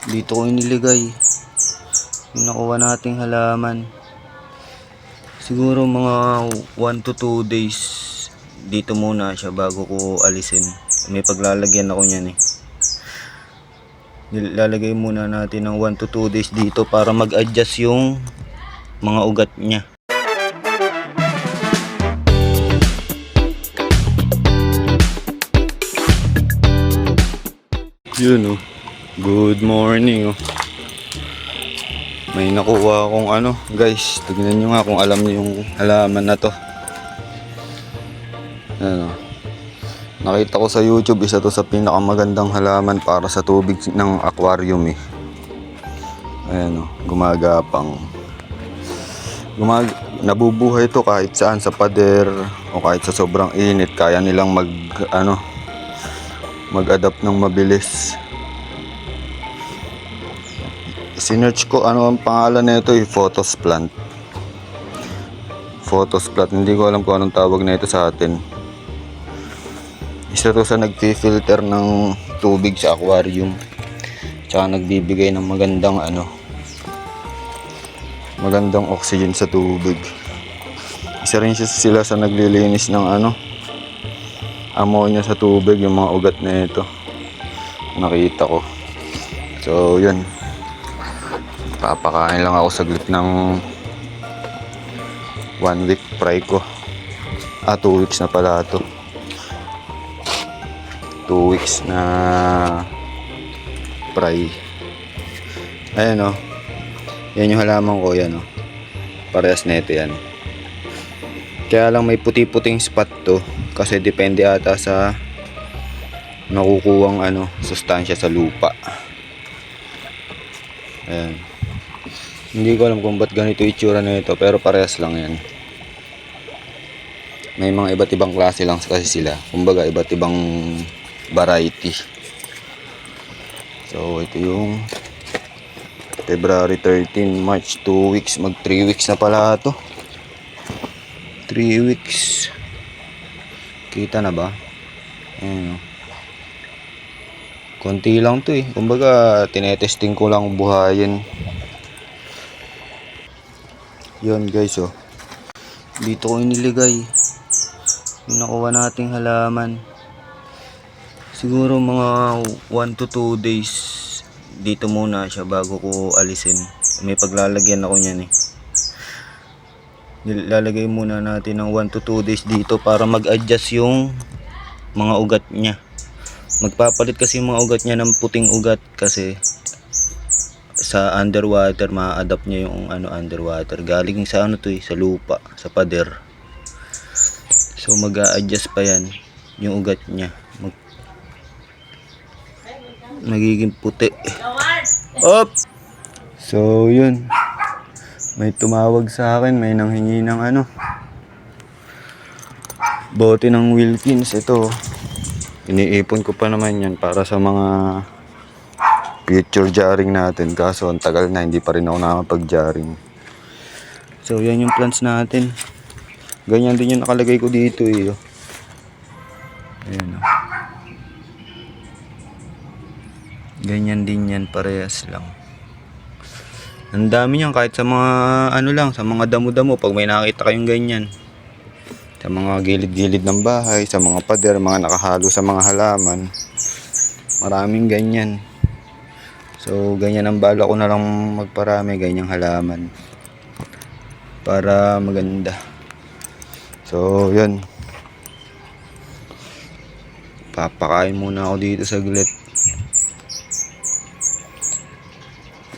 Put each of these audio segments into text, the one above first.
Dito ko iniligay yung nakuha nating halaman. Siguro mga 1 to 2 days dito muna siya bago ko alisin. May paglalagyan ako niyan eh. Lalagay muna natin ng 1 to 2 days dito para mag-adjust yung mga ugat niya. Yun oh. Good morning oh. May nakuha akong guys, tignan nyo nga kung alam nyo yung halaman na to. Ano, nakita ko sa YouTube, isa to sa pinakamagandang halaman para sa tubig ng aquarium eh. Ayan o, gumagapang. Nabubuhay to kahit saan, sa pader o kahit sa sobrang init, kaya nilang mag-adapt ng mabilis. Sinearch ko ano ang pangalan nito eh, Photos plant. Photos plant, hindi ko alam kung anong tawag na ito sa atin. Isa to sa nagfi-filter ng tubig sa aquarium. Tsaka nagbibigay ng magandang oxygen sa tubig. Isa rin sila sa naglilinis ng ammonia sa tubig, yung mga ugat na ito. Nakita ko. So, yun. Papakain lang ako saglit ng 1 week fry ko. 2 weeks na pala ito. 2 weeks na fry. Ayan o. Yan yung halaman ko, yan o. Parehas na ito yan. Kaya lang may puti-puting spot to. Kasi depende ata sa nakukuhang sustansya sa lupa. Ayan. Hindi ko alam kung ba't ganito itsura na ito, pero parehas lang yan. May mga iba't ibang klase lang kasi sila. Kumbaga iba't ibang variety. So ito yung February 13, March 2 weeks, mag 3 weeks na pala ito. 3 weeks. Kita na ba? Ayan. Konti lang to eh. Kumbaga tinetesting ko lang buhayin. Yun guys oh. Dito ko iniligay yung nakuha nating halaman. Siguro mga 1 to 2 days dito muna siya bago ko alisin. May paglalagyan ako niyan eh. Lalagay muna natin ng 1 to 2 days dito para mag-adjust yung mga ugat niya. Magpapalit kasi yung mga ugat niya ng puting ugat kasi sa underwater ma-adapt niya yung underwater. Galing sa sa lupa, sa pader. So mag-a-adjust pa yan yung ugat niya. Magiging puti. Op! So yun. May tumawag sa akin, may nanghingi ng bote ng Wilkins. Ito. Iniipon ko pa naman yan para sa mga future jarring natin. Kaso ang tagal na, hindi pa rin ako nakapag-jarring. So yan yung plants natin. Ganyan din yung nakalagay ko dito eh. Ayan o. Ganyan din yan, parehas lang. Ang dami niyan kahit sa mga sa mga damo-damo pag may nakita kayong ganyan. Sa mga gilid-gilid ng bahay, sa mga pader, mga nakahalo sa mga halaman. Maraming ganyan. So ganyan ang bala ko na lang magparami, ganyang halaman. Para maganda. So yun. Papakain muna ako dito saglit.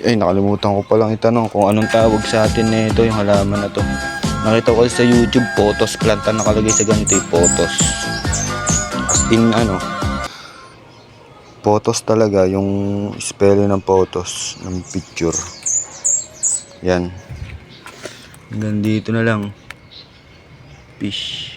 Nakalimutan ko palang itanong kung anong tawag sa atin nito yung halaman na to. Nakita ko sa YouTube, photos plant ang nakalagay sa ganito yung photos. As in photos talaga, yung spelling ng photos, ng picture. Yan. Hanggang dito na lang. Fish.